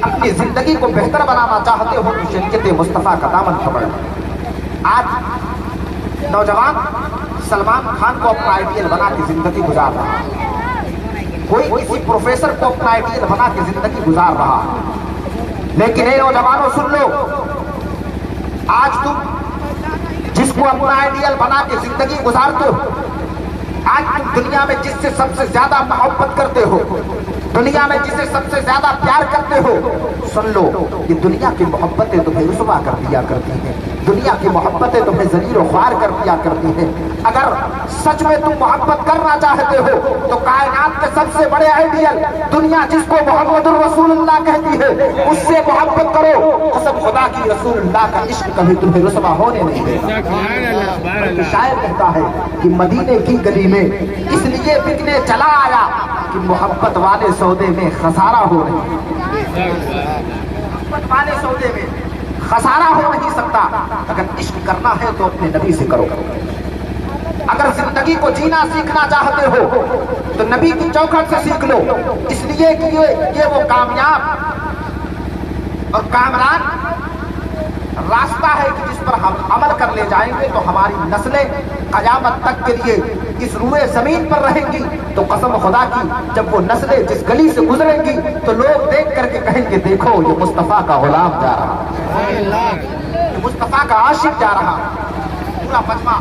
اپنی زندگی کو بہتر بنانا چاہتے ہو تو شریعت مصطفیٰ کا دامن پکڑ. آج نوجوان سلمان خان کو اپنا آئیڈیل بنا کے زندگی گزار رہا ہے, کوئی کسی پروفیسر کو اپنا آئیڈیل بنا کے زندگی گزار رہا ہے. لیکن اے نوجوانوں سن لو, آج تم جس کو اپنا آئیڈیل بنا کے زندگی گزارتے ہو, آج تم دنیا میں جس سے سب سے زیادہ محبت کرتے ہو, دنیا میں جسے سب سے زیادہ پیار کرتے ہو, سن لو یہ دنیا کی محبتیں تمہیں رسوا کر دیا کرتی ہیں, دنیا کی محبتیں تمہیں ذلیل و خوار کر دیا کرتی ہیں. اگر سچ میں تم محبت کرنا چاہتے ہو تو کائنات کے سب سے بڑے آئیڈیل, دنیا جس کو محمد الرسول اللہ کہتی ہے, اس سے محبت کرو. قسم خدا کی رسول اللہ کا عشق کبھی تمہیں رسوا ہونے نہیں دے. شاعر کہتا ہے کہ مدینے کی گلی میں اس لیے بکنے چلا آیا کہ محبت والے سودے میں خسارہ ہو رہی. محبت والے سودے میں خسارہ ہو نہیں سکتا. اگر عشق کرنا ہے تو اپنے نبی سے کرو. اگر زندگی کو جینا سیکھنا چاہتے ہو تو نبی کی چوکھٹ سے سیکھ لو, اس لیے کہ یہ وہ کامیاب اور کامران راستہ ہے کہ جس پر ہم عمل کر لے جائیں گے تو ہماری نسلیں قیامت تک کے لیے اس روئے زمین پر رہیں گی. تو قسم خدا کی جب وہ نسلیں جس گلی سے گزریں گی تو لوگ دیکھ کر کے کہیں گے دیکھو یہ مصطفیٰ کا غلام جا رہا, یہ مصطفیٰ کا عاشق جا رہا. پورا مجمع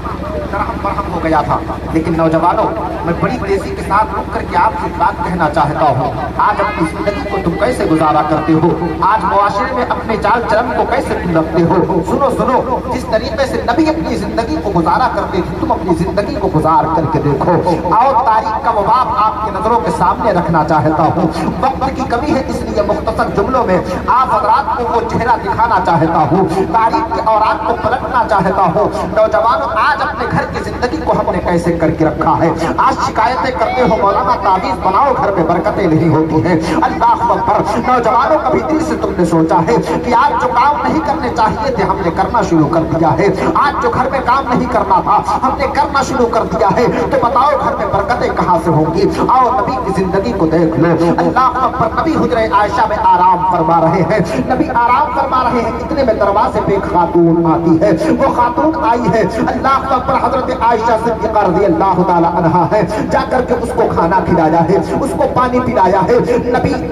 درہم برہم ہو گیا تھا. لیکن نوجوانوں, میں بڑی تیزی کے ساتھ رک کر کے آپ سے بات کہنا چاہتا ہوں. آج اپنی زندگی کو تم کیسے گزارا کرتے ہو, آج معاشرے میں اپنے چال چلن کو کیسے تم رکھتے ہو. سنو سنو, جس طریقے سے نبی اپنی زندگی کو گزارا کرتے تھے تم اپنی زندگی کو گزار کر کے دیکھو. آؤ تاریخ کا وہ باب آپ کی نظروں کے سامنے رکھنا چاہتا ہوں. وقت کی کمی ہے اس لیے مختصر جملوں میں آپ حضرات کو وہ چہرہ دکھانا چاہتا ہوں, تاریخ کے اوراق کو پلٹنا چاہتا ہوں. نوجوانوں, آج اپنے گھر کی زندگی کو ہم نے کیسے کر کے رکھا ہے. آج شکایتیں کرتے ہو مولانا تعویذ بناؤ گھر میں برکتیں نہیں ہوتی ہیں. اللہ اکبر. نوجوانوں, کبھی دل سے تم نے سوچا ہے کہ آج جو کام نہیں کرنے چاہیے تھے ہم نے کرنا شروع کر دیا ہے, آج جو گھر میں کام نہیں کرنا تھا ہم نے کرنا شروع کر دیا ہے, تو بتاؤ گھر میں برکتیں کہاں سے ہوں گی. آؤ نبی کی زندگی کو دیکھ لو. اللہ اکبر. نبی حجرہ عائشہ میں آرام فرما رہے ہیں, نبی آرام فرما رہے ہیں. اتنے میں دروازے پہ ایک خاتون آتی ہے. وہ خاتون آئی ہے, اللہ اکبر, حضرت عائشہ صدیقہ رضی اللہ تعالی عنہا ہے. جا کر کے اس کو کھانا کھلایا ہے, اس کو پانی پلایا ہے.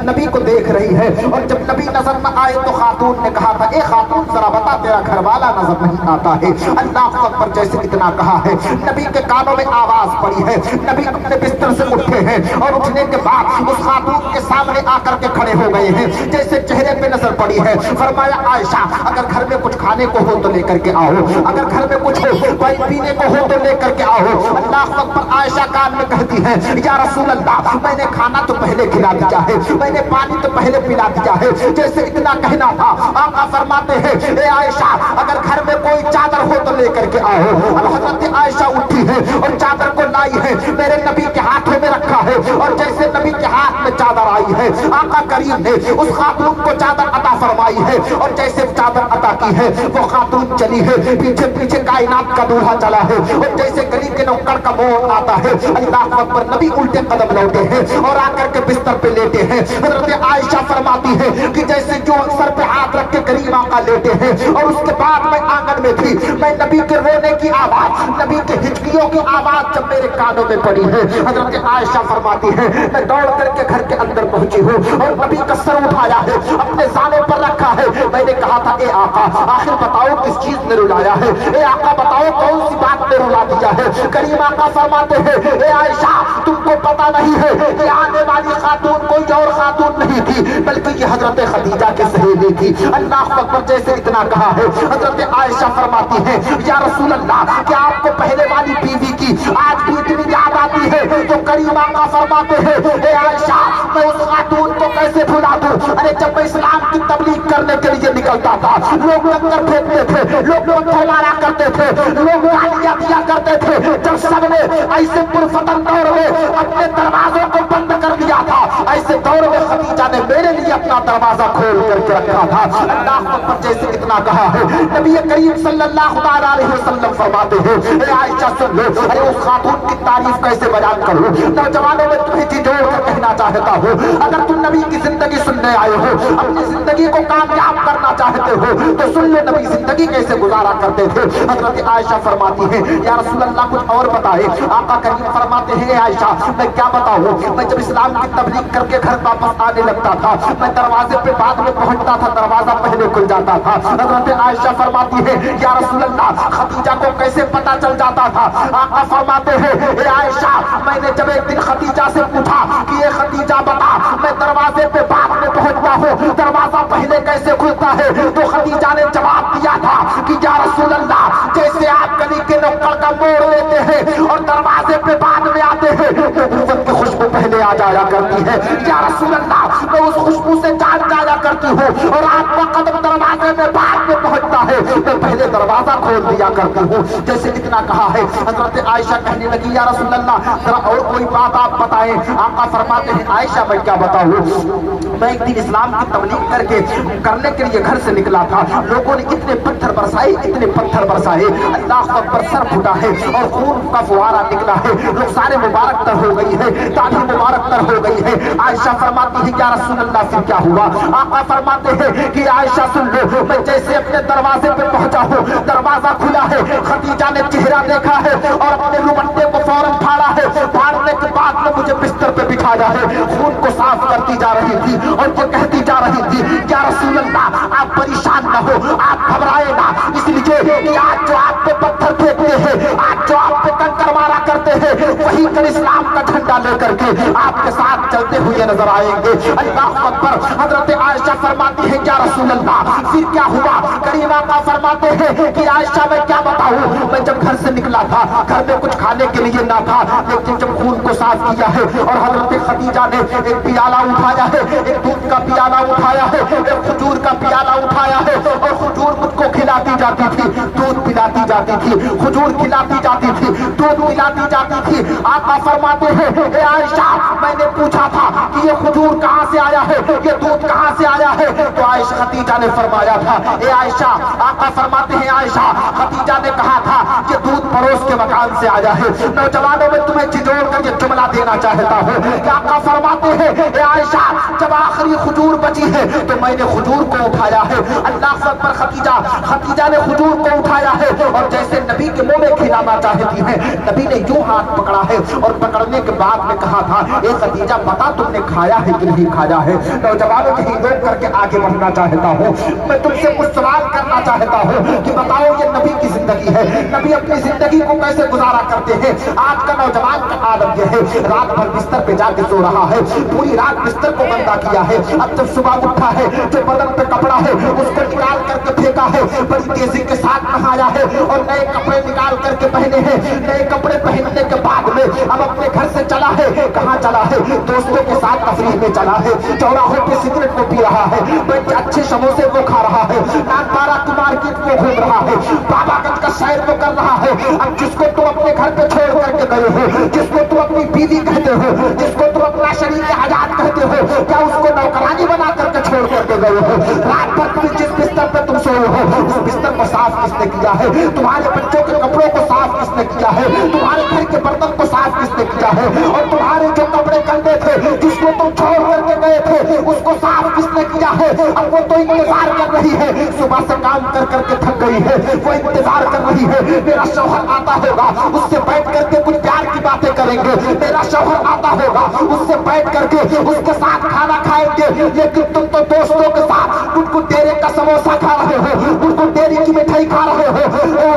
نبی کو دیکھ رہی ہے, اور جب نبی نظر نہ آئے تو خاتون نے کہا تھا اے خاتون ذرا بتا تیرا گھر والا نظر نہیں آتا ہے. اللہ اکبر. جیسے اتنا کہا ہے نبی کے کانوں میں آواز پڑی ہے, نبی اپنے بستر سے اٹھے ہیں اور اٹھنے کے بعد اس خاتون کے سامنے آ کر کے کھڑے ہو گئے ہیں. جیسے چہرے پہ نظر پڑی ہے فرمایا عائشہ اگر گھر میں کچھ کھانے کو ہو تو لے کر کے آؤ, اگر گھر میں کچھ ہو پانی پینے کو ہو تو لے کر کے آؤ. اللہ اکبر. عائشہ کان میں کہتی ہے یا رسول اللہ میں نے کھانا تو پہلے کھلا دیا ہے, میں نے پانی تو پہلے پلا دیا ہے. جیسے اتنا کہنا تھا آقا فرماتے ہیں اے عائشہ اگر گھر میں کوئی چادر ہو تو لے کر کے آؤ. اب حضرت عائشہ اٹھی ہے اور چادر کو لائی ہے, میرے نبی کے ہاتھوں میں رکھا ہے, اور جیسے نبی کے ہاتھ میں چادر آئی ہے آقا کریم نے اس خاتون کو چادر عطا فرمائی ہے, اور جیسے چادر عطا کی ہے وہ خاتون چلی ہے, پیچھے پیچھے کائنات کا دولہا چلا ہے, اور جیسے گلی کے نوکر کا موڑ آتا ہے اللہ اکبر نبی الٹے قدم لوٹے ہیں اور آ کر کے بستر پہ لیٹے ہیں. حضرت عائشہ فرماتی ہے کہ جیسے جو سر پہ ہاتھ رکھ کے کریم آقا لیٹے ہیں, اور اس کے بعد میں آنگن میں تھی, میں نبی کے رونے کی آواز, نبی کے ہچکیوں کی آواز جب میرے کانوں میں پڑی ہے, حضرت عائشہ فرماتی ہے میں دوڑ کر کے گھر کے اندر پہنچی ہوں اور نبی کا سر اٹھایا ہے, اپنے زانے پر رکھا ہے. میں نے کہا تھا اے آقا آخر بتاؤ کس چیز نے رلایا ہے, اے آقا بتاؤ کون سی بات نے رلا دیا ہے. کریم آقا فرماتے ہیں اے عائشہ تم کو پتا نہیں ہے کہ آنے والی خاتون کوئی اور خاتون نہیں تھی بلکہ یہ حضرت خدیجہ کی سہیلی تھی. اللہ اکبر. جیسے اتنا کہا ہے حضرت عائشہ فرماتی ہے یا رسول اللہ کیا آپ کو پہلے والی بیوی کی آج بھی اتنی یاد آتی ہے؟ تو کریم آقا فرماتے ہیں اے عائشہ میں اس خاتون کو کیسے بھلا دوں, ارے جب میں اسلام کی تبلیغ کرنے کے لیے نکلتا تھا لوگ لنگر پھینکتے تھے، لوگ پتھر مارا کرتے تھے، لوگ گالیاں دیا کرتے تھے. جب سب نے ایسے پرفتن دور میں اپنے دروازوں کو بند کر دیا تھا، ایسے دور میں خدیجہ نے میرے لیے اپنا دروازہ کھول کر کے رکھا تھا. اللہ اکبر. جیسے اتنا کہا ہے نبی کریم صلی اللہ علیہ وسلم فرماتے ہیں اے عائشہ سن لو، ارے اس خاتون کی تعریف کیسے بیان کروں. نوجوانوں میں تمہیں جی جوڑ کر کہنا چاہتا ہوں، اگر تم نبی کی زندگی سننے آئے ہو، اپنی زندگی کو کامیاب کرنا چاہتے ہو تو سن لو نبی زندگی کیسے گزارا کرتے تھے. حضرت عائشہ فرماتی ہے یا رسول اللہ کچھ اور بتائے. آقا کریم فرماتے ہیں عائشہ میں کیا بتاؤں، میں جب اسلام کی تبلیغ کر کے گھر واپس آنے لگتا تھا، میں دروازے پہ بعد میں پہنچتا تھا، دروازہ پہلے کھل جاتا تھا. حضرت عائشہ فرماتی ہے یا رسول اللہ خدیجہ کو کیسے پتا چل جاتا تھا. آقا فرماتے ہیں اے عائشہ میں نے جب ایک دن خدیجہ سے پوچھا کہ یہ خدیجہ بتا میں دروازے پہ بعد میں پہنچتا ہوں، دروازہ پہلے کیسے کھلتا ہے، تو خدیجہ نے جواب دیا تھا کہ یا رسول اللہ جیسے آپ گلی کے نکڑ کا موڑ لیتے ہیں اور دروازے پہ بعد میں آتے ہیں تو نبوت کی خوشبو پہلے آ جایا کرتی ہے. یا رسول اللہ میں اس خوشبو سے جان جایا کرتی ہوں اور آپ کا قدم دروازے میں بعد میں پہنچتا ہے میں پہلے دروازہ کھول دیا کرتی ہوں. جیسے اتنا کہا ہے حضرت عائشہ کہنے لگی یا رسول اللہ ذرا اور کوئی بات آپ بتائیں. آقا فرماتے ہیں عائشہ میں کیا بتاؤں، میں ایک دن اسلام کی تبلیغ کرنے کے لیے گھر سے نکلا تھا، لوگوں نے اتنے پتھر برسائے اتنے پتھر برسائے، اللہ اکبر سر پھٹا ہے اور خون کا فوارہ نکلا ہے، لوگ سارے مبارک تر ہو گئی ہے، داڑھی مبارک تر ہو گئی ہے. عائشہ فرماتی ہے یا رسول اللہ پھر کیا ہوا. آقا فرماتے ہیں کہ عائشہ سن لو میں جیسے اپنے دروازے پہ پہنچا ہوں دروازہ کھلا ہے، خدیجہ نے چہرہ دیکھا ہے اور اپنے رومٹے کو فوراً پھاڑا ہے، پھاڑنے کے بعد میں مجھے بستر پہ بٹھایا ہے، خون کو صاف کرتی جا رہی تھی اور یہ کہتی جا رہی تھی یا رسول اللہ آپ پریشان نہ ہو، آپ گھبرائے نہ، اس لیے کہ آج جو آپ پہ پتھر پھینکتے ہیں، آج جو آپ پہ کنکر مارا کرتے ہیں، وہی کل اسلام کا جھنڈا لے کر کے آپ کے ساتھ چلتے ہوئے نظر آئیں گے. اللہ اکبر. حضرت عائشہ فرماتی ہے یا رسول اللہ پھر کیا ہوا. کریم آقا فرماتے ہیں کہ عائشہ میں کیا بتاؤں، میں جب گھر سے نکلا تھا گھر میں کچھ کھانے کے لیے نہ تھا، لیکن جب خون کو صاف کیا ہے اور حضرت خدیجہ نے ایک پیالہ اٹھایا ہے، ایک دودھ کا پیالہ اٹھایا ہے، ایک کھجور کا پیالہ اٹھایا ہے اور کھجور مجھ کو کھلاتی جاتی تھی، دودھ پلاتی جاتی تھی، کھجور کھلاتی جاتی تھی، دودھ پلاتی جاتی تھی. آقا فرماتے ہیں اے عائشہ میں نے پوچھا تھا کہ یہ کھجور کہاں سے آیا ہے، یہ دودھ کہاں سے آیا ہے، تو عائشہ خدیجہ نے فرمایا تھا اے عائشہ. آقا فرماتے ہیں عائشہ خدیجہ نے کہا تھا یہ دودھ پڑوس کے مکان سے آیا ہے. نوجوانوں میں تمہیں جھجوڑ کر یہ جملہ دینا چاہتا ہوں کہ آقا فرماتے ہیں اے عائشہ جب آخری کھجور بچی ہے تو میں نے کھجور کو اٹھایا ہے. اللہ اکبر. خدیجہ نے کھجور کو اٹھایا ہے اور جیسے نبی کے منہ میں کھلانا چاہتی ہے نبی نے یوں ہاتھ پکڑا ہے اور پکڑنے کے بعد میں کہا تھا اے خدیجہ بتا تم نے کھایا ہے کہ نہیں کھایا ہے. نوجوانوں یہی روک کر کے آگے بڑھنا چاہتا ہوں، میں تم سے کچھ سوال کرنا چاہتا ہوں کہ بتاؤ یہ نبی کی زندگی ہے، نبی اپنی زندگی کو کیسے گزارا کرتے ہیں. آج کا نوجوان کا عادت یہ ہے رات بھر بستر پہ جا کے سو رہا ہے، پوری رات بستر کو گندا کیا ہے، اب جب صبح اٹھا ہے جو بدن پہ کپڑا ہے اس کو نکال کر کے پھینکا ہے، بڑی تیزی کے ساتھ نہایا ہے اور نئے کپڑے نکال کر کے پہنے ہیں. نئے کپڑے پہننے کے بعد میں اب اپنے گھر سے چلا ہے، کہاں چلا ہے، دوستوں کے ساتھ تفریح میں چلا ہے، چوراہوں پہ سگریٹ کو پی رہا ہے، بڑے اچھے سموسے کو کھا رہا ہے، ناگپارا کی مارکیٹ کو گھوم رہا ہے، بابا گنج کا سیر کو کر رہا ہے. اب جس کو تم اپنے گھر پہ چھوڑ کر کے گئے ہو، جس کو تم اپنی بیوی کہتے ہو، جس کو تم اپنا شریک حیات کہتے ہو، کیا اس کو نوکرانی بنا کر کے چھوڑ کر کے گئے ہو. رات بھر تم جس بستر پہ تم سوئے ہو اس بستر کو صاف کس نے کیا ہے، تمہارے بچوں کے کپڑوں کو صاف کس نے کیا ہے، تمہارے گھر کے برتن کو صاف کس نے کیا ہے، اور تمہارے جو کپڑے گندے تھے جس کو تم چھوڑ کر کے گئے تھے اس کو صاف کس نے کیا ہے. اب وہ تو انتظار کر رہی ہے، صبح سے کام کر کر کے تھک گئی ہے، وہ انتظار کر رہی ہے میرا شوہر آتا ہوگا اس سے بیٹھ کر کے کچھ پیار کی باتیں کریں گے، میرا شوہر آتا ہوگا اس سے بیٹھ کر کے اس کے ساتھ کھانا کھائیں گے. لیکن تم تو دوستوں کے ساتھ کچھ کچھ ڈیرے کا سموسا کھا رہے ہو، کچھ کچھ ڈیری کی مٹھائی کھا رہے ہو،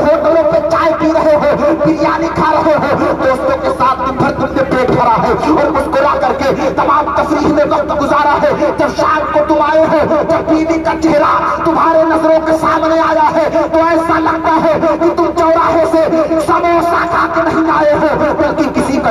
ہوٹلوں پہ چائے پی رہے ہو، بریانی کھا رہے ہو، دوستوں کے ساتھ دن بھر تم نے پیٹ بھرا ہے اور مسکرا کر کے تمام تفریح میں وقت گزارا ہے. جب شام کو تم آئے ہو جب بیوی کا چہرہ تمہارے نظروں کے سامنے آیا ہے تو ایسا لگتا ہے کہ تم چوراہے سے سموسا کھا کے نہیں آئے ہو بلکہ کسی کا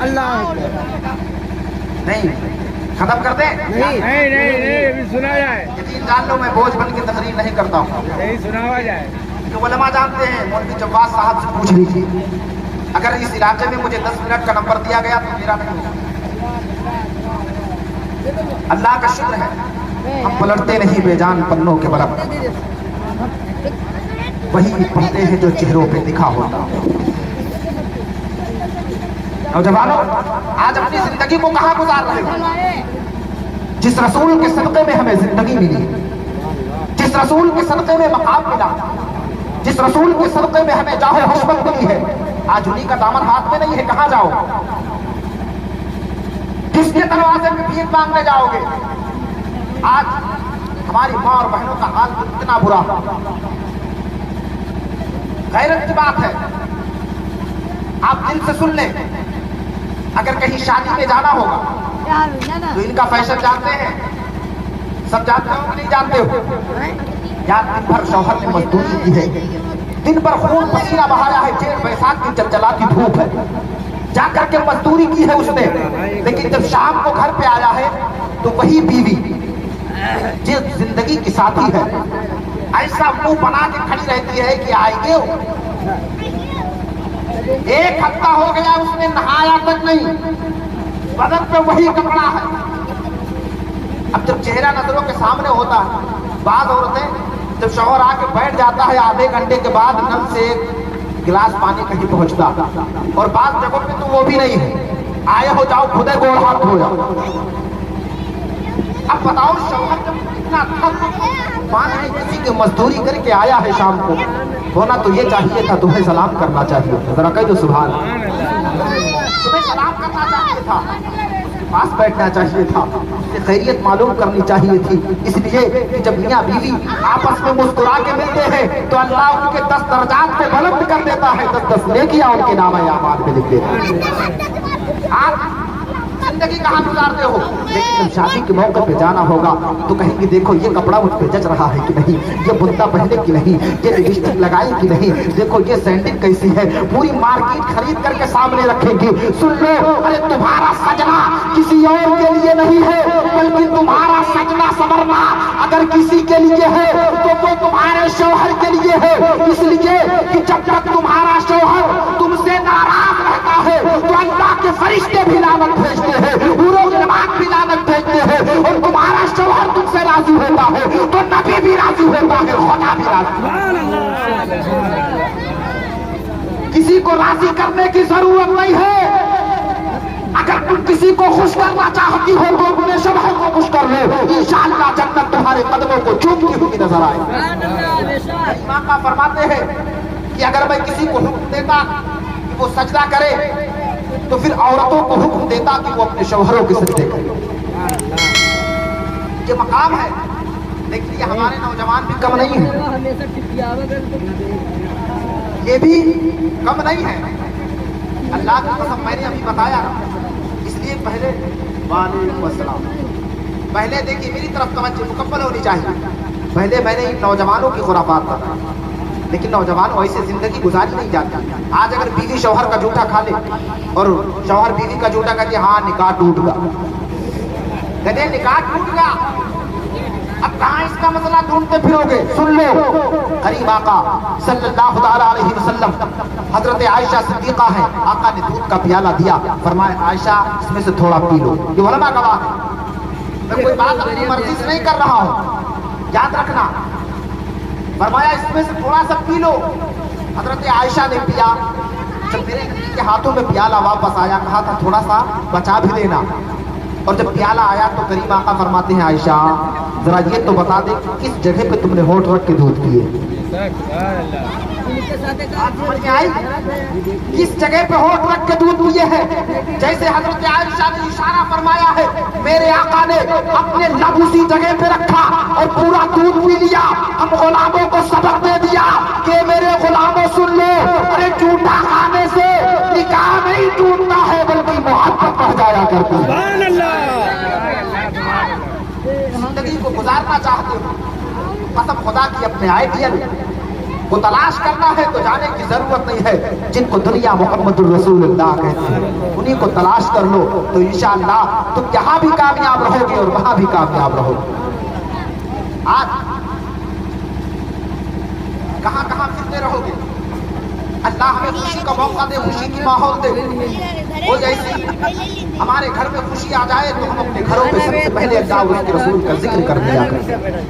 اللہ اکبر. نہیں ختم کر دیں. نہیں نہیں نہیں ابھی سنا جائے. یقین جان لو میں بوجھ بن کے تقریر نہیں کرتا ہوں. نہیں سناوا جائے. کہ علماء جانتے ہیں. مولوی جواز صاحب سے پوچھ لیجیے اگر اس علاقے میں مجھے 10 منٹ کا نمبر دیا گیا تو میرا نہیں ہوگا. اللہ کا شکر ہے ہم پلٹتے نہیں بے جان پنوں کے برابر, وہی پڑھتے ہیں جو چہروں پہ لکھا ہوتا. نوجوانوں آج اپنی زندگی کو کہاں گزار رہے ہو؟ جس رسول کے صدقے میں ہمیں زندگی ملی, جس رسول کے صدقے میں مقام ملا, جس رسول کے صدقے میں ہمیں جاہ و حشمت ملی ہے, آج انہی کا دامن ہاتھ میں نہیں ہے. کہاں جاؤ؟ کس کے دروازے میں بھیک مانگنے جاؤ گے؟ آج ہماری ماں اور بہنوں کا حال اتنا برا. غیرت کی بات ہے, آپ دل سے سن لیں. اگر کہیں شادی میں جانا ہوگا تو ان کا فیشن جانتے ہیں, سب جانتے ہو کہ نہیں جانتے ہو؟ یار دن بھر شوہر نے مزدوری کی ہے, دن بھر خون پسینہ بہایا ہے, جیڑ بیساکھ کی چلچلاتی دھوپ ہے, جا کر کے مزدوری کی ہے اس نے, لیکن جب شام کو گھر پہ آیا ہے تو وہی بیوی جس زندگی کی ساتھی ہے ایسا منہ بنا کے کھڑی رہتی ہے کہ آئیں گے. ایک ہفتہ ہو گیا اس نے نہایا تک نہیں, بدن پہ وہی کپڑا ہے. اب جب چہرہ نظروں کے سامنے ہوتا ہے, بعض عورتیں جب شوہر آ کے بیٹھ جاتا ہے آدھے گھنٹے کے بعد نل سے ایک گلاس پانی کہیں پہنچتا, اور بعض جگہوں پہ تو وہ بھی نہیں ہے, آئے ہو جاؤ خودے گوڑ ہاتھ دھو جاؤ. اب بتاؤ شوہر جب اتنا تھک مان ہے کسی کی مزدوری کر کے آیا ہے شام کو, ہونا تو یہ چاہیے تھا تمہیں سلام کرنا چاہیے تھا. ذرا کہہ دو سبحان اللہ. تمہیں سلام کرنا چاہیے تھا, پاس بیٹھنا چاہیے تھا, خیریت معلوم کرنی چاہیے تھی. اس لیے کہ جب میاں بیوی آپس میں مسکرا کے ملتے ہیں تو اللہ ان کے 10 درجات پہ بلند کر دیتا ہے, 10 نیکیاں ان کے نامہ اعمال میں لکھ دیتا ہے. آپ زندگی کہاں گزارتے ہو, لیکن جب شادی کے موقع پہ جانا ہوگا تو کہیں گے دیکھو یہ کپڑا مجھ پہ جچ رہا ہے کہ نہیں, یہ بنتا پہنے کی نہیں, یہ لپسٹک لگائی کی نہیں, دیکھو یہ سینڈل کیسی ہے, پوری مارکیٹ خرید کر کے سامنے رکھیں گی. سن لو, ارے تمہارا سجنا کسی اور کے لیے نہیں ہے بلکہ تمہارا سجنا سنورنا اگر کسی کے لیے ہے تو وہ تمہارے شوہر کے لیے ہے. اس لیے کہ جب تک تمہارا شوہر تم سے ناراض رہتا ہے تو اللہ کے فرشتے بھی لعنت بھیجتے ہیں, بھی لعنت بھیجتے ہیں, اور تمہارا شوہر تم سے راضی ہوتا ہے تو نبی بھی راضی ہوتا ہے, خدا بھی راضی. کسی کو راضی کرنے کی ضرورت نہیں ہے. اگر تم کسی کو خوش کرنا چاہتی ہو تو اپنے شوہر کو خوش کر لو, انشاءاللہ جنت تمہارے قدموں کو چومتی ہوئی نظر آئے. امام کا فرماتے ہیں کہ اگر میں کسی کو حکم دیتا کہ وہ سجدہ کرے تو پھر عورتوں کو حکم دیتا کہ وہ اپنے شوہروں کے سجدے کریں. یہ مقام ہے, لیکن یہ ہمارے نوجوان بھی کم نہیں ہیں, یہ بھی کم نہیں ہے. اللہ کی قسم میں نے ابھی بتایا, اس لیے پہلے وعلیکم السلام, پہلے دیکھیے میری طرف توجہ مکمل ہونی چاہیے. پہلے میں نے ان نوجوانوں کی خرافات بتائی, لیکن نوجوان ایسے زندگی گزاری نہیں جاتی. آج اگر بیوی شوہر کا جھوٹا کھا لے اور شوہر بیوی کا جھوٹا کر کے ہاں نکاح ٹوٹ گا, کہتے ہیں نکاح ٹوٹ گا, اب کہاں اس کا مسئلہ ڈھونڈتے پھرو گے. سن لو, کریم آقا صلی اللہ تعالی علیہ وسلم, حضرت عائشہ صدیقہ ہے, آقا نے دودھ کا پیالہ دیا, فرمایا عائشہ اس میں سے تھوڑا پی لو. یہ علماء گواہ ہے, میں کوئی بات اپنی مرضی سے نہیں کر رہا ہوں, یاد رکھنا. فرمایا اس میں سے تھوڑا سا پی لو. حضرت عائشہ نے پیا. جب میرے نبی کے ہاتھوں میں پیالہ واپس آیا, کہا تھا تھوڑا سا بچا بھی دینا, اور جب پیالہ آیا تو کریم آقا فرماتے ہیں عائشہ ذرا یہ تو بتا دے کس جگہ پہ تم نے ہونٹ رکھ کے دودھ پیے. کس جگہ پہ ہونٹ رکھ کے دودھ پیے ہیں؟ جیسے حضرت عائشہ نے اشارہ فرمایا ہے, میرے آقا نے اپنے لب اسی جگہ پہ رکھا اور پورا دودھ پی لیا. ہم غلاموں کو سبق دے دیا کہ میرے غلاموں سن لو, ارے جھوٹا کھانے سے نکاح نہیں ٹوٹتا ہے بلکہ محبت بڑھ جایا کرتی ہے. زندگی کو گزارنا چاہتے ہو, قسم خدا کی اپنے آئیڈیل کو تلاش کرنا ہے تو جانے کی ضرورت نہیں ہے. جن کو دنیا محمد الرسول اللہ کہتے ہیں انہیں کو تلاش کر لو تو انشاءاللہ تم یہاں بھی کامیاب رہو گے اور وہاں بھی کامیاب رہو گے. آج کہاں کہاں پھرتے رہو گے؟ اللہ ہمیں خوشی کا موقع دے, خوشی کی ماحول دے. وہ جیسے ہمارے گھر میں خوشی آ جائے تو ہم اپنے گھروں میں سب سے پہلے اللہ اور اس کے رسول کا ذکر کر دیا کریں.